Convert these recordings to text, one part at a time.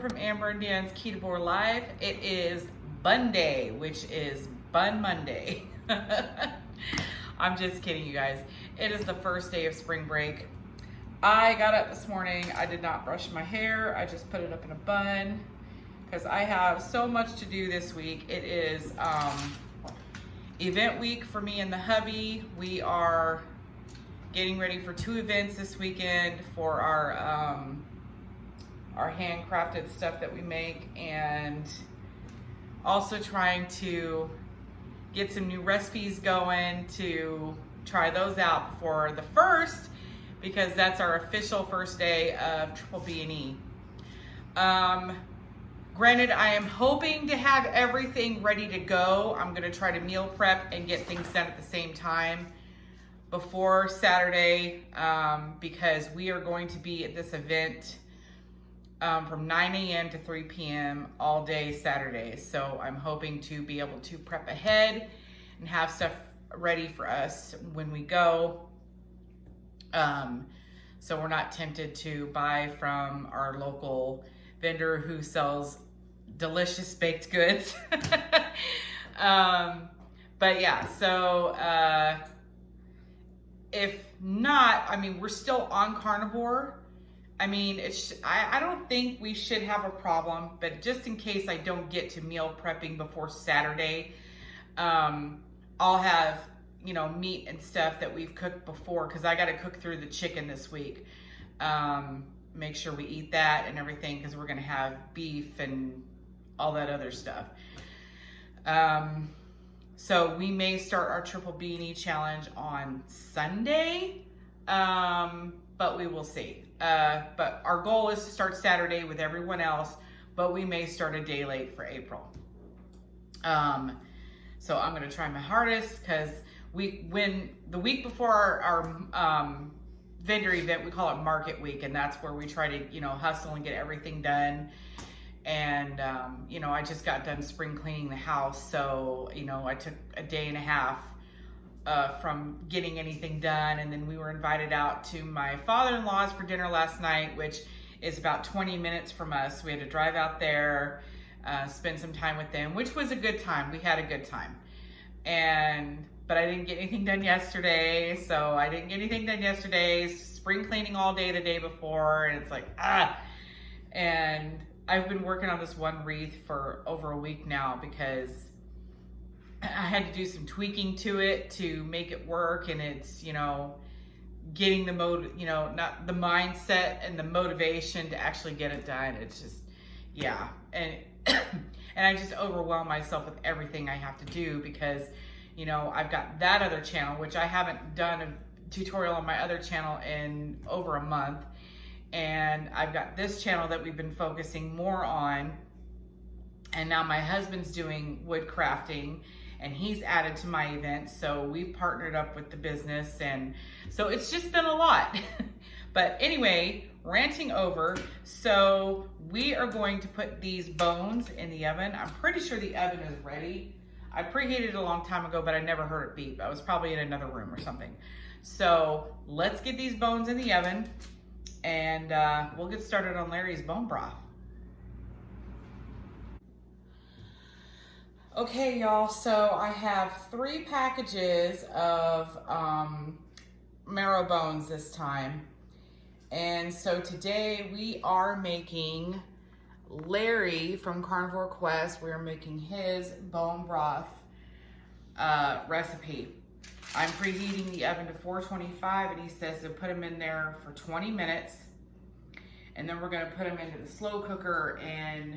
from Amber and Dan's Carnivore Live. It is Bun Day, which is Bun Monday. I'm just kidding, you guys. It is the first day of spring break. I got up this morning. I did not brush my hair. I just put it up in a bun because I have so much to do this week. It is event week for me and the hubby. We are getting ready for 2 events this weekend for our handcrafted stuff that we make, and also trying to get some new recipes going to try those out before the first, because that's our official first day of BBBE. Granted, I am hoping to have everything ready to go. I'm gonna try to meal prep and get things done at the same time before Saturday, because we are going to be at this event from 9 a.m. to 3 p.m. all day Saturday. So I'm hoping to be able to prep ahead and have stuff ready for us when we go. So we're not tempted to buy from our local vendor who sells delicious baked goods. But yeah, so if not, I mean, we're still on Carnivore. I mean, I don't think we should have a problem, but just in case I don't get to meal prepping before Saturday, I'll have, you know, meat and stuff that we've cooked before, because I got to cook through the chicken this week. Make sure we eat that and everything, because we're going to have beef and all that other stuff. So we may start our BBBE challenge on Sunday, but we will see. But our goal is to start Saturday with everyone else, but we may start a day late for April. So I'm going to try my hardest, because when the week before our vendor event, we call it Market Week, and that's where we try to, you know, hustle and get everything done. And, you know, I just got done spring cleaning the house. So, you know, I took a day and a half from getting anything done. And then we were invited out to my father-in-law's for dinner last night, which is about 20 minutes from us. We had to drive out there, spend some time with them, which was a good time. We had a good time. But I didn't get anything done yesterday. So I didn't get anything done yesterday. Spring cleaning all day the day before. And it's like, And I've been working on this one wreath for over a week now, because I had to do some tweaking to it to make it work. And it's, you know, getting the not the mindset and the motivation to actually get it done. It's just, yeah. And I just overwhelm myself with everything I have to do, because, you know, I've got that other channel, which I haven't done a tutorial on my other channel in over a month. And I've got this channel that we've been focusing more on. And now my husband's doing wood crafting, and he's added to my event. So we've partnered up with the business. And so it's just been a lot. But anyway, ranting over. So we are going to put these bones in the oven. I'm pretty sure the oven is ready. I preheated it a long time ago, but I never heard it beep. I was probably in another room or something. So let's get these bones in the oven, and we'll get started on Larry's bone broth. Okay, y'all, so I have 3 packages of marrow bones this time. And so today we are making Larry from Carnivore Quest. We're making his bone broth recipe. I'm preheating the oven to 425, and he says to put them in there for 20 minutes. And then we're gonna put them into the slow cooker, and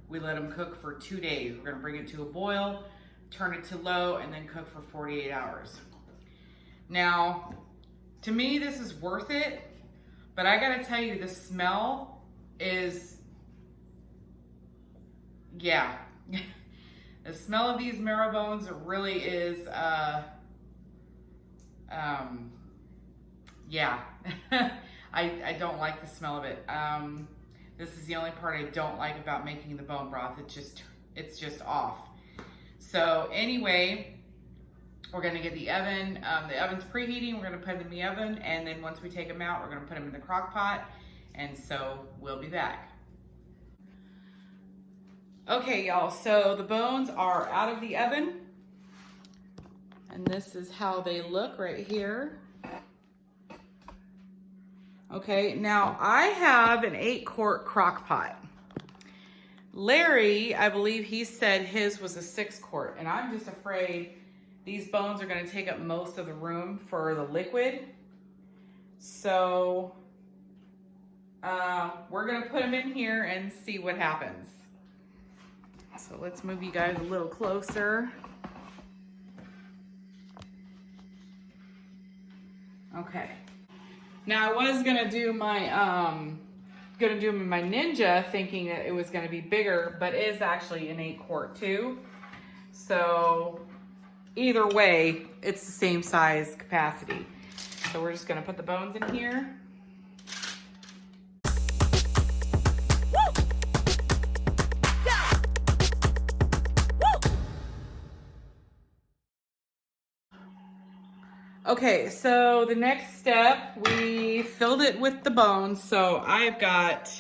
we let them cook for 2 days. We're gonna bring it to a boil, turn it to low, and then cook for 48 hours. Now, to me, this is worth it, but I gotta tell you, the smell is, yeah. The smell of these marrow bones really is, yeah. I don't like the smell of it. This is the only part I don't like about making the bone broth. It's just off. So anyway, we're gonna get the oven. The oven's preheating. We're gonna put them in the oven, and then once we take them out, we're gonna put them in the crock pot. And so we'll be back. Okay, y'all, so the bones are out of the oven. And this is how they look right here. Okay, now I have an 8-quart crock pot. Larry, I believe he said his was a 6-quart, and I'm just afraid these bones are gonna take up most of the room for the liquid. So we're gonna put them in here and see what happens. So let's move you guys a little closer. Okay. Now I was gonna do my Ninja thinking that it was gonna be bigger, but it is actually an 8-quart too. So either way, it's the same size capacity. So we're just gonna put the bones in here. Okay, so the next step, we filled it with the bones. So I've got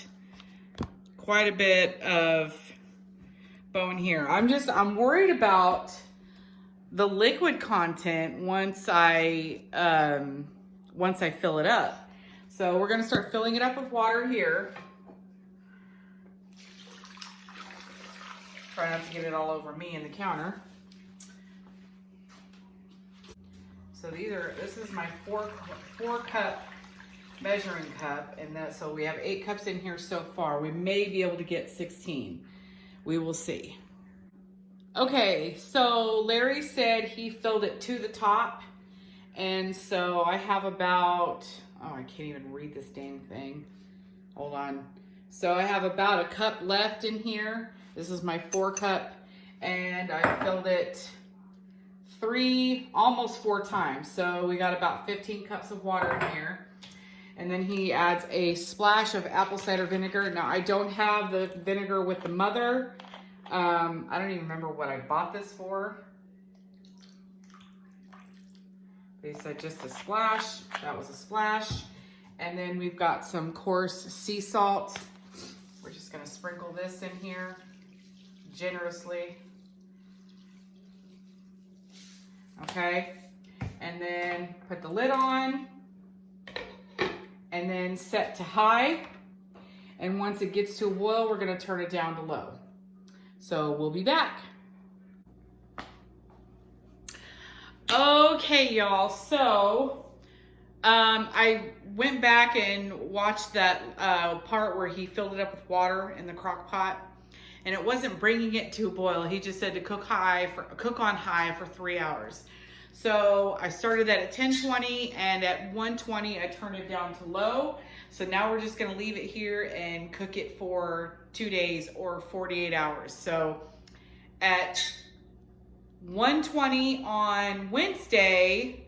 quite a bit of bone here. I'm worried about the liquid content once I fill it up. So we're gonna start filling it up with water here. Try not to get it all over me and the counter. So this is my four cup measuring cup, and so we have 8 cups in here so far. We may be able to get 16. We will see. Okay, so Larry said he filled it to the top, and so I have about, oh, I can't even read this dang thing. Hold on. So I have about a cup left in here. This is my 4 cup, and I filled it almost 4 times. So we got about 15 cups of water in here. And then he adds a splash of apple cider vinegar. Now I don't have the vinegar with the mother. I don't even remember what I bought this for. They said just a splash. That was a splash. And then we've got some coarse sea salt. We're just gonna sprinkle this in here generously. Okay, and then put the lid on and then set to high. And once it gets to a boil, we're gonna turn it down to low. So we'll be back. Okay, y'all, so I went back and watched that part where he filled it up with water in the crock pot, and it wasn't bringing it to a boil. He just said to cook on high for 3 hours. So I started that at 10:20, and at 1:20 I turned it down to low. So now we're just gonna leave it here and cook it for 2 days or 48 hours. So at 1:20 on Wednesday,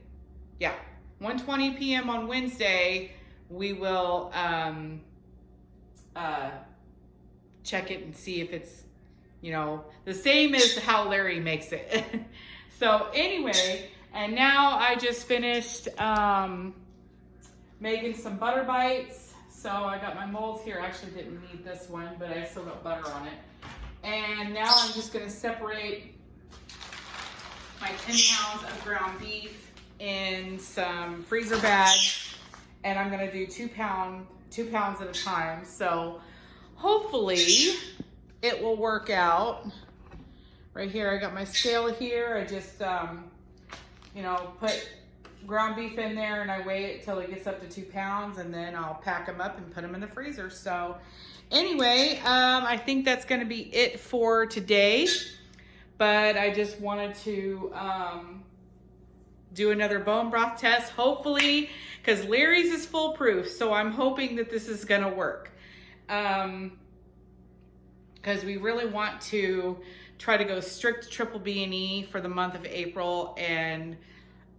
1:20 p.m. on Wednesday, we will check it and see if it's, the same as how Larry makes it. So anyway, and now I just finished making some butter bites. So I got my molds here. I actually didn't need this one, but I still got butter on it. And now I'm just gonna separate my 10 pounds of ground beef in some freezer bags. And I'm gonna do 2 pounds at a time. So hopefully it will work out. Right here, I got my scale here. I just, put ground beef in there and I weigh it till it gets up to 2 pounds, and then I'll pack them up and put them in the freezer. So anyway, I think that's gonna be it for today, but I just wanted to do another bone broth test, hopefully, because Larry's is foolproof. So I'm hoping that this is gonna work. Because we really want to try to go strict triple B&E for the month of April. And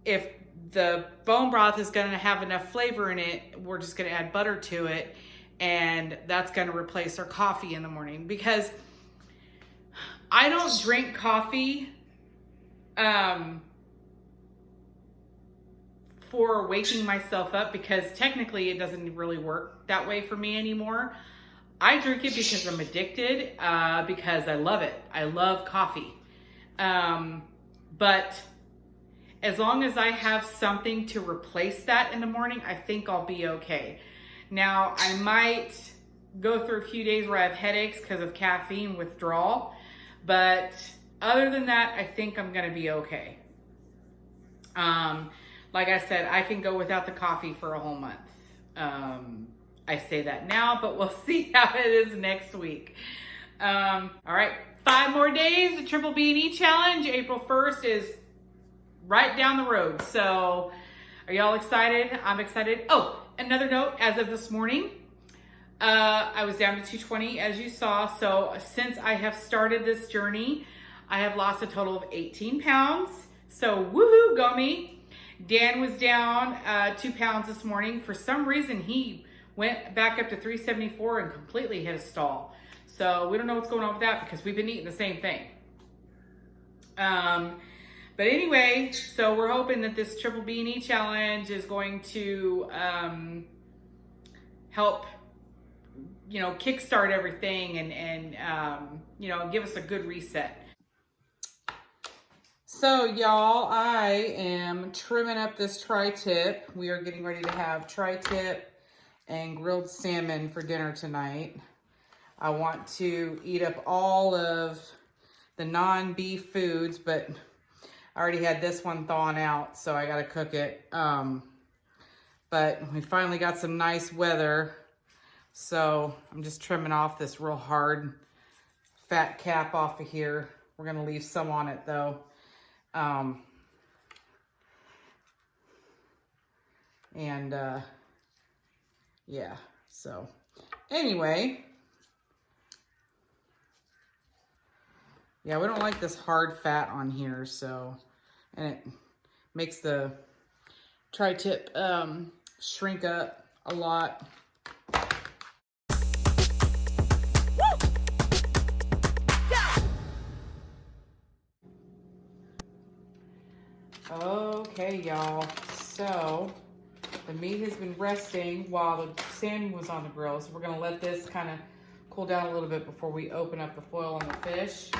if the bone broth is gonna have enough flavor in it, we're just gonna add butter to it. And that's gonna replace our coffee in the morning. Because I don't drink coffee for waking myself up, because technically it doesn't really work that way for me anymore. I drink it because I'm addicted, because I love it. I love coffee. But as long as I have something to replace that in the morning, I think I'll be okay. Now, I might go through a few days where I have headaches because of caffeine withdrawal, but other than that, I think I'm gonna be okay. Like I said, I can go without the coffee for a whole month. I say that now, but we'll see how it is next week. All right, 5 more days, the Triple B&E Challenge. April 1st is right down the road. So are y'all excited? I'm excited. Oh, another note, as of this morning, I was down to 220, as you saw. So since I have started this journey, I have lost a total of 18 pounds. So woohoo, go me. Dan was down 2 pounds this morning. For some reason, he went back up to 374 and completely hit a stall. So we don't know what's going on with that because we've been eating the same thing. But anyway, so we're hoping that this Triple B&E Challenge is going to help, you know, kickstart everything and you know, give us a good reset. So y'all, I am trimming up this tri-tip. We are getting ready to have tri-tip and grilled salmon for dinner tonight. I want to eat up all of the non-beef foods, but I already had this one thawing out, so I gotta cook it. But we finally got some nice weather, so I'm just trimming off this real hard fat cap off of here. We're gonna leave some on it though. Yeah, so anyway, yeah, we don't like this hard fat on here, so, and it makes the tri-tip shrink up a lot. Okay, y'all, so the meat has been resting while the salmon was on the grill, so we're gonna let this kind of cool down a little bit before we open up the foil on the fish.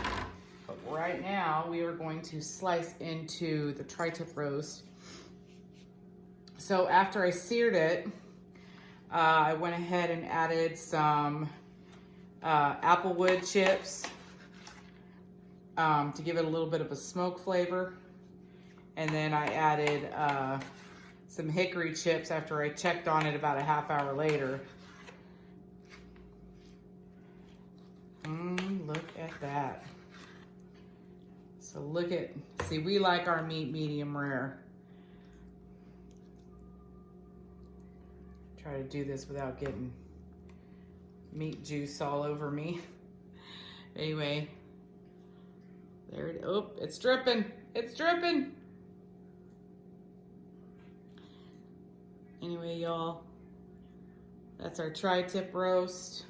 But right now, we are going to slice into the tri-tip roast. So after I seared it, I went ahead and added some applewood chips to give it a little bit of a smoke flavor. And then I added some hickory chips after I checked on it about a half hour later. Look at that. So look at, see, we like our meat medium rare. Try to do this without getting meat juice all over me. Anyway, there it, oh, it's dripping, it's dripping. Anyway, y'all, that's our tri-tip roast.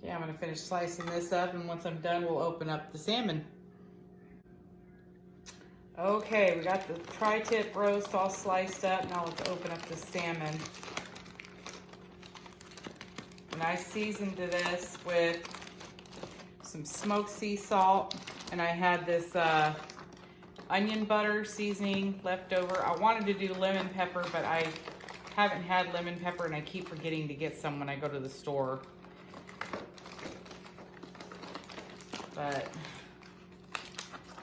Okay, I'm gonna finish slicing this up, and once I'm done, we'll open up the salmon. Okay, we got the tri-tip roast all sliced up. Now let's open up the salmon. And I seasoned this with some smoked sea salt, and I had this onion butter seasoning left over. I wanted to do lemon pepper, but I haven't had lemon pepper, and I keep forgetting to get some when I go to the store. But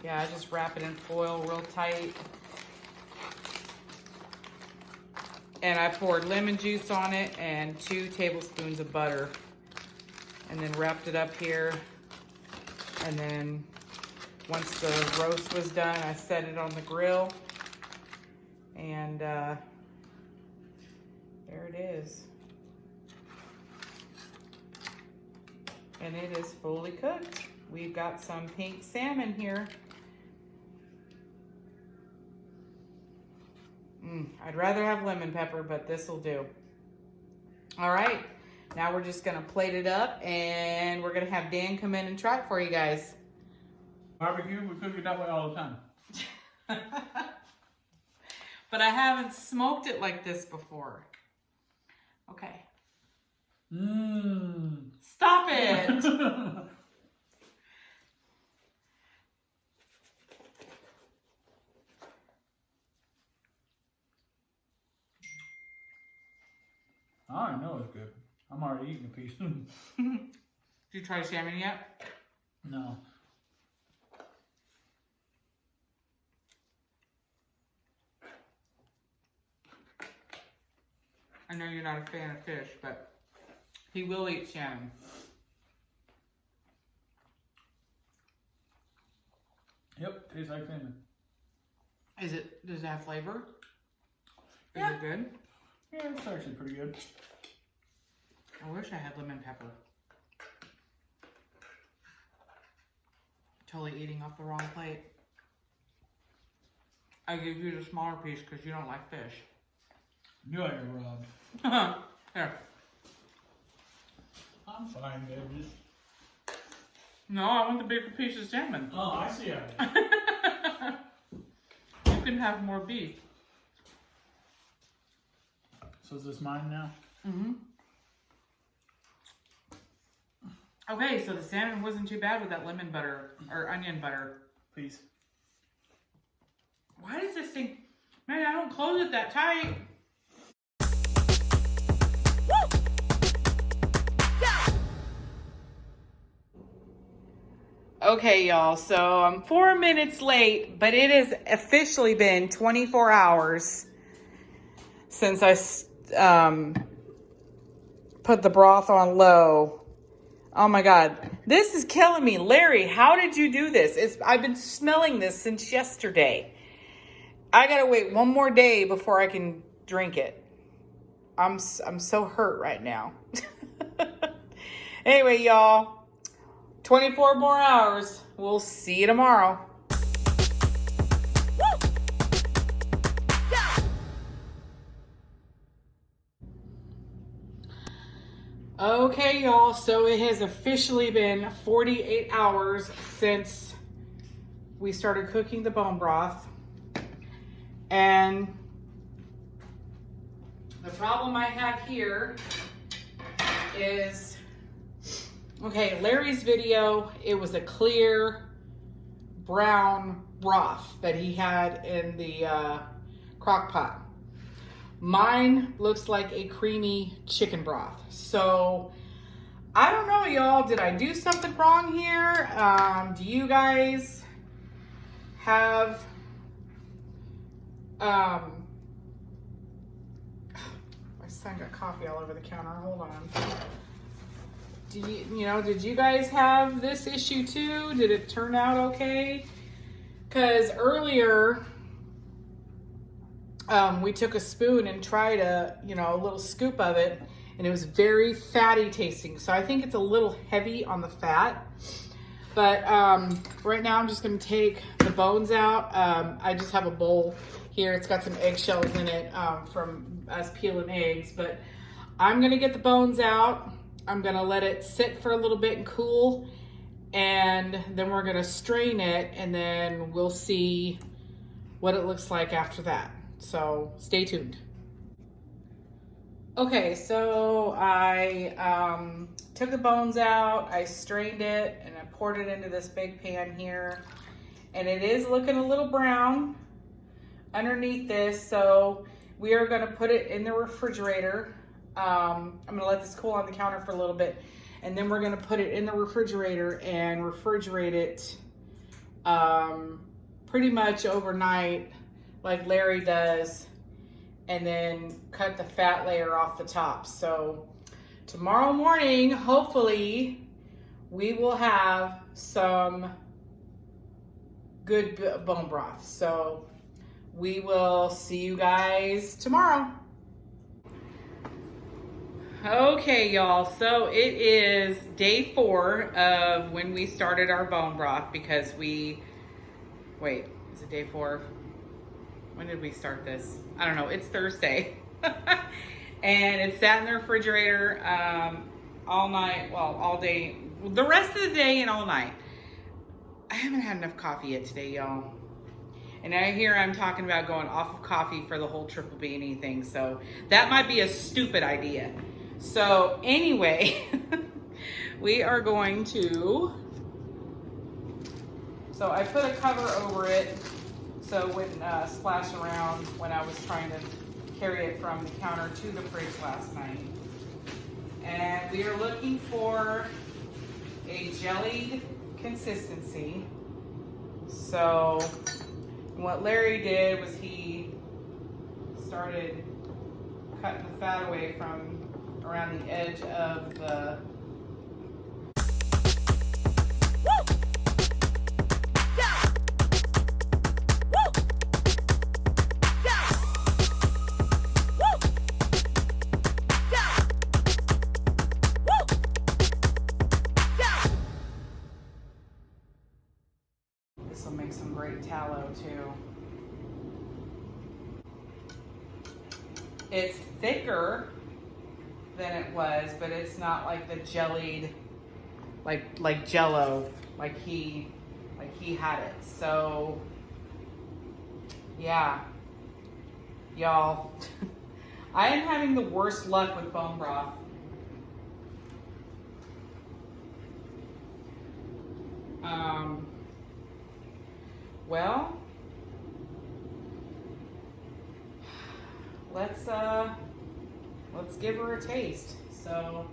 yeah, I just wrap it in foil real tight. And I poured lemon juice on it and 2 tablespoons of butter. And then wrapped it up here. And then once the roast was done, I set it on the grill. And there it is. And it is fully cooked. We've got some pink salmon here. I'd rather have lemon pepper, but this will do. All right, now we're just gonna plate it up, and we're gonna have Dan come in and try it for you guys. Barbecue, we cook it that way all the time. but I haven't smoked it like this before. Okay. Stop it. I know it's good. I'm already eating a piece. Did you try salmon yet? No. I know you're not a fan of fish, but he will eat salmon. Yep, tastes like salmon. Does it have flavor? Is Yeah. it good? Yeah, it's actually pretty good. I wish I had lemon pepper. Totally eating off the wrong plate. I give you the smaller piece because you don't like fish. Knew I got robbed. Here. I'm fine, babe. Just... No, I want the bigger piece of salmon. Oh, I see how it is. You can have more beef. So is this mine now? Mm-hmm. Okay, so the salmon wasn't too bad with that lemon butter or onion butter. Please. Why does this thing... Man, I don't close it that tight. Okay, y'all, so I'm 4 minutes late, but it has officially been 24 hours since I put the broth on low. Oh my God, this is killing me. Larry, how did you do this? I've been smelling this since yesterday. I gotta wait one more day before I can drink it. I'm so hurt right now. Anyway, y'all, 24 more hours. We'll see you tomorrow. Okay, y'all, so it has officially been 48 hours since we started cooking the bone broth. And the problem I have here is, okay, Larry's video, it was a clear brown broth that he had in the crock pot. Mine looks like a creamy chicken broth. So, I don't know, y'all. Did I do something wrong here? Do you guys have... my son got coffee all over the counter. Hold on. Did you guys have this issue too? Did it turn out okay? Because earlier... we took a spoon and tried a little scoop of it, and it was very fatty tasting. So I think it's a little heavy on the fat. But right now I'm just going to take the bones out. I just have a bowl here. It's got some eggshells in it from us peeling eggs. But I'm going to get the bones out. I'm going to let it sit for a little bit and cool. And then we're going to strain it, and then we'll see what it looks like after that. So stay tuned. Okay, so I took the bones out, I strained it, and I poured it into this big pan here. And it is looking a little brown underneath this, so we are gonna put it in the refrigerator. I'm gonna let this cool on the counter for a little bit, and then we're gonna put it in the refrigerator and refrigerate it pretty much overnight, like Larry does, and then cut the fat layer off the top. So tomorrow morning, hopefully, we will have some good bone broth. So we will see you guys tomorrow. Okay, y'all, so it is day 4 of when we started our bone broth, because is it day 4? When did we start this? I don't know. It's Thursday. And it sat in the refrigerator all night. Well, all day. The rest of the day and all night. I haven't had enough coffee yet today, y'all. And I hear I'm talking about going off of coffee for the whole triple B thing. So that might be a stupid idea. So anyway, we are going to, so I put a cover over it so it wouldn't splash around when I was trying to carry it from the counter to the fridge last night. And we are looking for a jellied consistency. So what Larry did was he started cutting the fat away from around the edge of the This will make some great tallow too. It's thicker than it was, but it's not like the jellied, like Jello, like he had it. So yeah, y'all, I am having the worst luck with bone broth. Well, let's give her a taste. So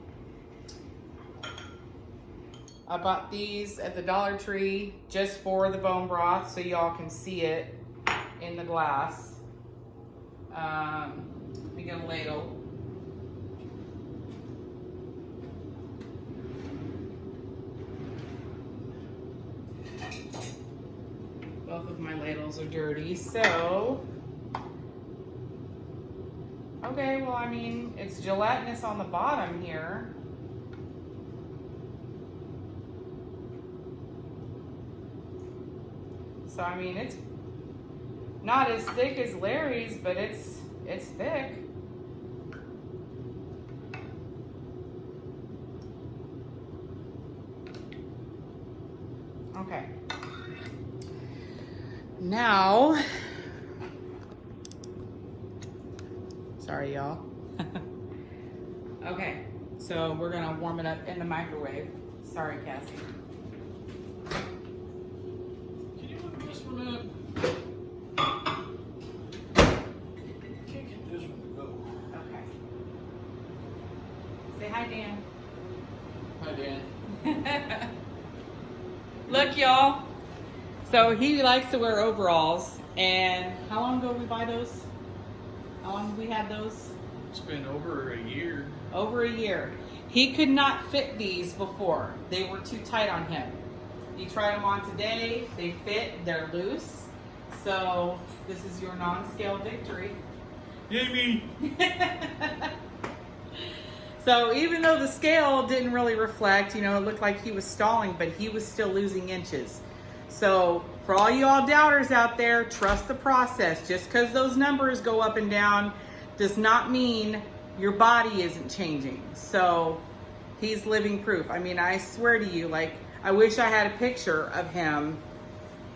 I bought these at the Dollar Tree just for the bone broth so y'all can see it in the glass. Let me get a ladle. Both of my ladles are dirty, so okay, well, I mean, it's gelatinous on the bottom here. So, I mean, it's not as thick as Larry's, but it's thick. Okay. Now, sorry y'all. Okay, so we're gonna warm it up in the microwave. Sorry, Cassie. Can you look at this for a minute? Can't get this one to go. Okay. Say hi, Dan. Hi, Dan. Look, y'all. So he likes to wear overalls, and how long ago we buy those? How long have we had those? It's been over a year. Over a year. He could not fit these before. They were too tight on him. He tried them on today. They fit. They're loose. So this is your non-scale victory. Yay me! So even though the scale didn't really reflect, you know, it looked like he was stalling, but he was still losing inches. So for all you all doubters out there, trust the process. Just because those numbers go up and down does not mean your body isn't changing. So he's living proof. I mean, I swear to you, like, I wish I had a picture of him,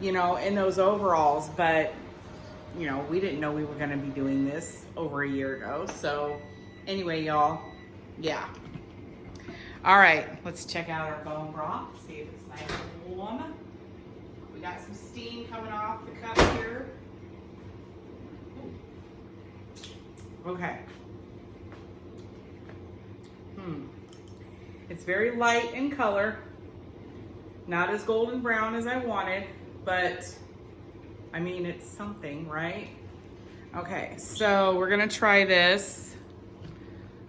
you know, in those overalls, but, you know, we didn't know we were going to be doing this over a year ago. So anyway, y'all, yeah. All right, let's check out our bone broth, see if it's nice and warm. We got some steam coming off the cup here. Ooh. Okay. It's very light in color. Not as golden brown as I wanted, but I mean, it's something, right? Okay, so we're gonna try this.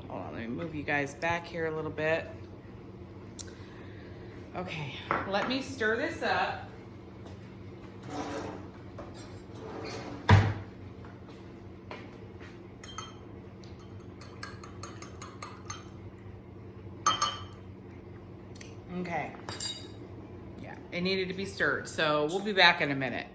Hold on, let me move you guys back here a little bit. Okay, let me stir this up. Okay. Yeah, it needed to be stirred, so we'll be back in a minute.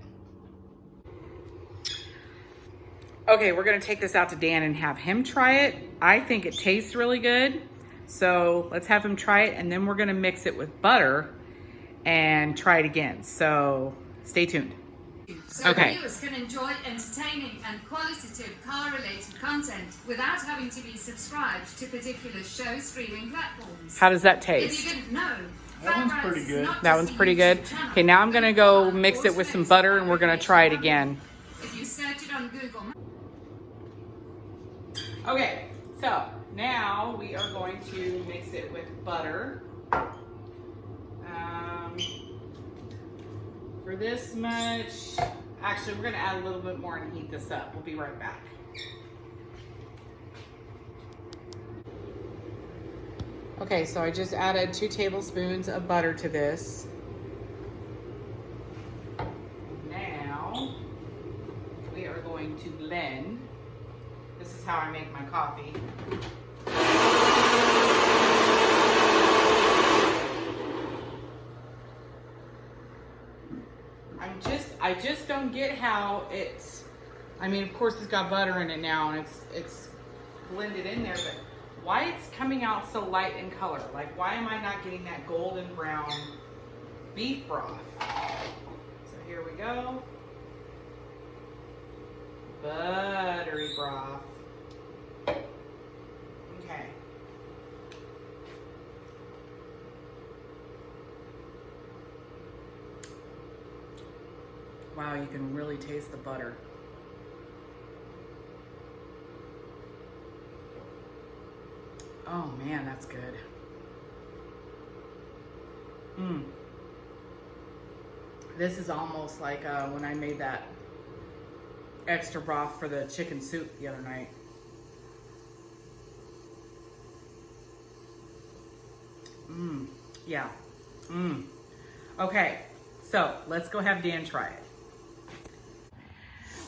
Okay, we're gonna take this out to Dan and have him try it. I think it tastes really good. So let's have him try it, and then we're gonna mix it with butter and try it again. So stay tuned. So Okay. viewers can enjoy entertaining and qualitative car-related content without having to be subscribed to particular show streaming platforms. How does that If you taste? didn't know, That one's Fat pretty Rice is good. not That just one's a pretty YouTube good. channel, Okay, now I'm gonna go but mix it with some also butter and we're gonna try it again. If you search it on Google Maps. Okay, so now we are going to mix it with butter. For this much, actually we're gonna add a little bit more and heat this up. We'll be right back. Okay, so I just added 2 tablespoons of butter to this. Now, we are going to blend. This is how I make my coffee. I just don't get how it's, I mean, of course it's got butter in it now and it's blended in there, but why it's coming out so light in color? Like, why am I not getting that golden brown beef broth? So here we go. Buttery broth. Okay. Wow, you can really taste the butter. Oh man, that's good. This is almost like when I made that extra broth for the chicken soup the other night. Yeah. Okay, so let's go have Dan try it.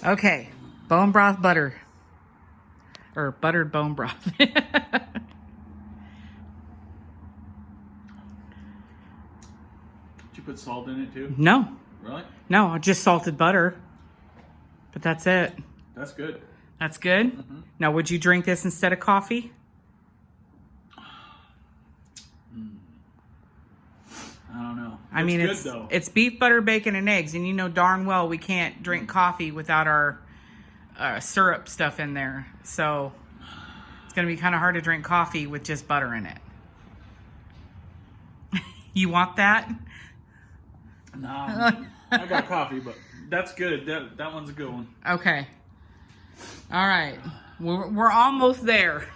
Okay, bone broth butter. Or buttered bone broth. Did you put salt in it too? No, Really? no, just salted butter. But that's it. That's good. That's good? Mhm. Now, would you drink this instead of coffee? I don't know. I mean, good, though. it's beef, butter, bacon, and eggs, and you know darn well we can't drink coffee without our syrup stuff in there. So it's going to be kind of hard to drink coffee with just butter in it. You want that? Nah, I got coffee, but that's good. That one's a good one. Okay. All right. We're almost there.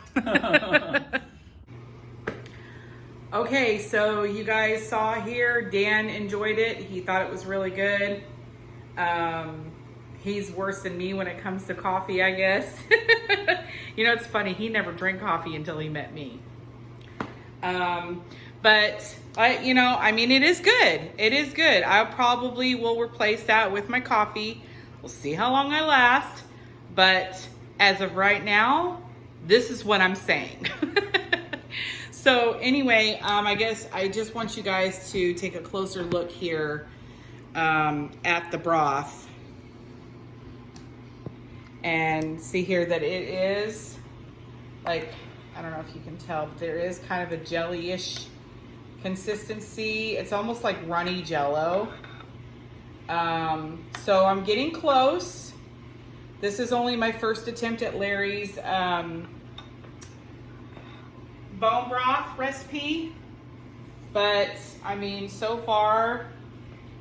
Okay, so you guys saw here, Dan enjoyed it. He thought it was really good. He's worse than me when it comes to coffee, I guess. You know, it's funny. He never drank coffee until he met me. But I mean, it is good. It is good. I probably will replace that with my coffee. We'll see how long I last. But as of right now, this is what I'm saying. So anyway, I guess I just want you guys to take a closer look here at the broth and see here that it is like, I don't know if you can tell, but there is kind of a jelly-ish consistency. It's almost like runny Jell-O. So I'm getting close. This is only my first attempt at Larry's bone broth recipe, but I mean, so far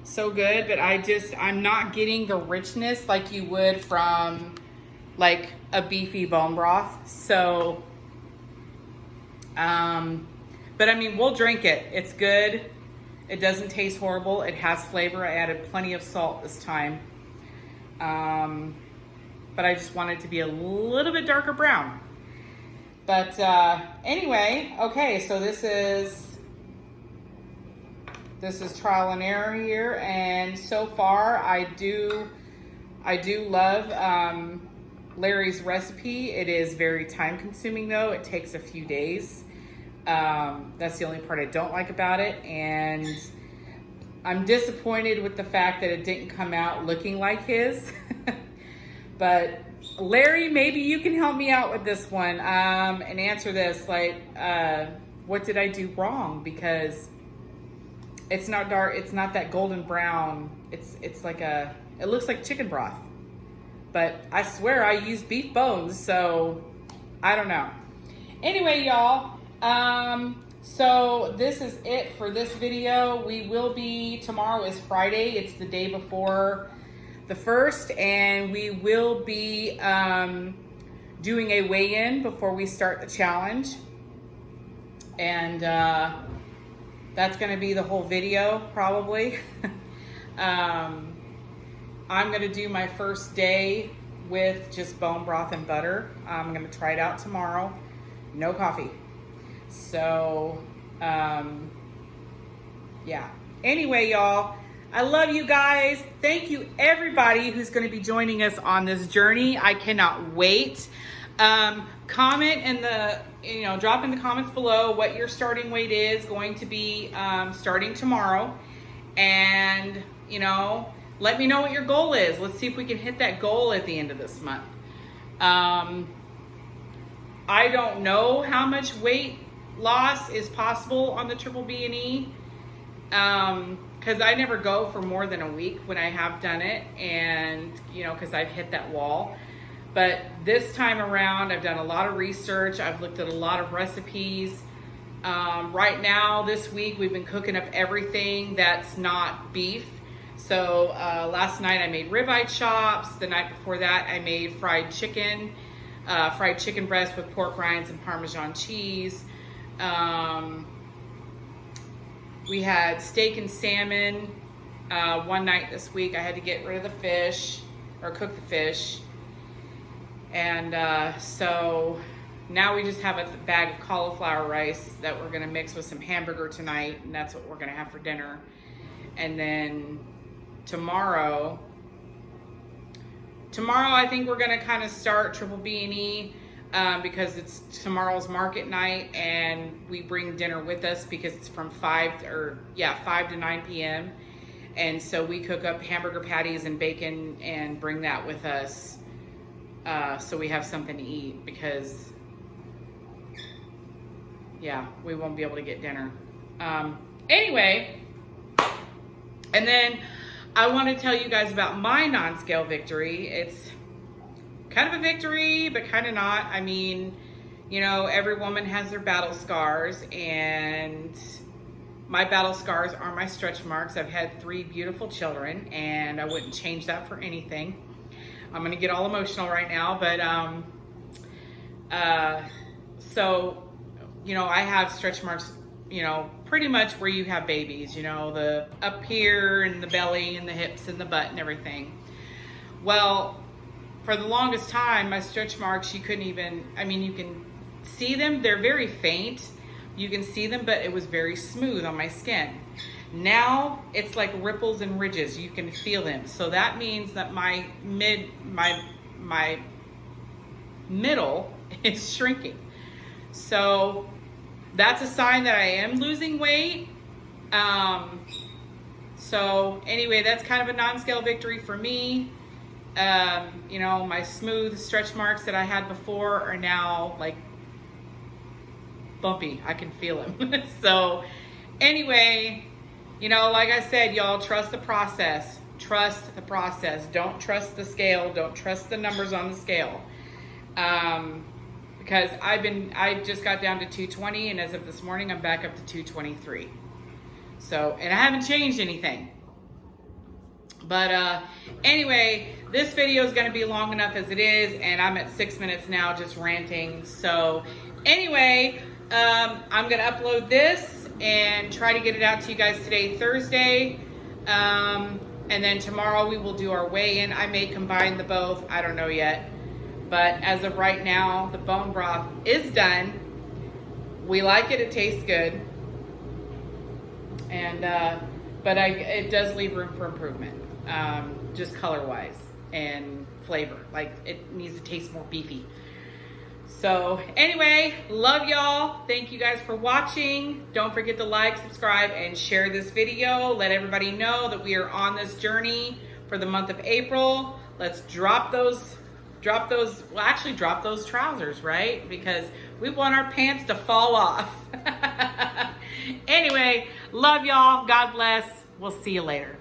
so good. But I'm not getting the richness like you would from like a beefy bone broth. So but I mean, we'll drink it. It's good. It doesn't taste horrible. It has flavor. I added plenty of salt this time, but I just want it to be a little bit darker brown. But anyway, okay, so this is trial and error here, and so far I do love Larry's recipe. It is very time consuming though. It takes a few days. That's the only part I don't like about it, and I'm disappointed with the fact that it didn't come out looking like his. But Larry, maybe you can help me out with this one and answer this. Like, what did I do wrong? Because it's not dark. It's not that golden brown. It's like a It looks like chicken broth, but I swear I used beef bones, so I don't know. Anyway, y'all, so this is it for this video. We will be, tomorrow is Friday. It's the day before the 1st, and we will be doing a weigh-in before we start the challenge. And that's gonna be the whole video, probably. I'm gonna do my first day with just bone broth and butter. I'm gonna try it out tomorrow. No coffee. So, yeah. Anyway, y'all, I love you guys. Thank you, everybody who's going to be joining us on this journey. I cannot wait. Comment in the, drop in the comments below what your starting weight is going to be starting tomorrow. And, let me know what your goal is. Let's see if we can hit that goal at the end of this month. I don't know how much weight loss is possible on the BBBE, because I never go for more than a week when I have done it, and because I've hit that wall. But this time around, I've done a lot of research. I've looked at a lot of recipes. Right now, this week, we've been cooking up everything that's not beef. So last night I made ribeye chops. The night before that I made fried chicken breast with pork rinds and Parmesan cheese. We had steak and salmon one night this week. I had to get rid of the fish, or cook the fish. And so now we just have a bag of cauliflower rice that we're gonna mix with some hamburger tonight, and that's what we're gonna have for dinner. And then tomorrow I think we're gonna kind of start BBBE because it's tomorrow's market night, and we bring dinner with us because it's from 5 to 9 p.m. And so we cook up hamburger patties and bacon and bring that with us, so we have something to eat, because we won't be able to get dinner. Anyway, and then I want to tell you guys about my non-scale victory. It's kind of a victory, but kind of not. I mean, every woman has their battle scars, and my battle scars are my stretch marks. I've had 3 beautiful children, and I wouldn't change that for anything. I'm gonna get all emotional right now, but so I have stretch marks, pretty much where you have babies, the up here and the belly and the hips and the butt and everything. Well, for the longest time, my stretch marks, you couldn't even, you can see them. They're very faint. You can see them, but it was very smooth on my skin. Now it's like ripples and ridges. You can feel them. So that means that my middle is shrinking. So that's a sign that I am losing weight. So anyway, that's kind of a non-scale victory for me. My smooth stretch marks that I had before are now like bumpy. I can feel them. So anyway, like I said, y'all, trust the process. Trust the process. Don't trust the scale. Don't trust the numbers on the scale. Because I just got down to 220, and as of this morning, I'm back up to 223. So, and I haven't changed anything. But anyway, this video is going to be long enough as it is, and I'm at 6 minutes now just ranting. So anyway, I'm going to upload this and try to get it out to you guys today, Thursday. And then tomorrow we will do our weigh-in. I may combine the both. I don't know yet. But as of right now, the bone broth is done. We like it. It tastes good. And but it does leave room for improvement, just color-wise and flavor. Like, it needs to taste more beefy. So anyway, love y'all. Thank you guys for watching. Don't forget to like, subscribe, and share this video. Let everybody know that we are on this journey for the month of April. Let's drop those trousers, right? Because we want our pants to fall off. Anyway, love y'all. God bless. We'll see you later.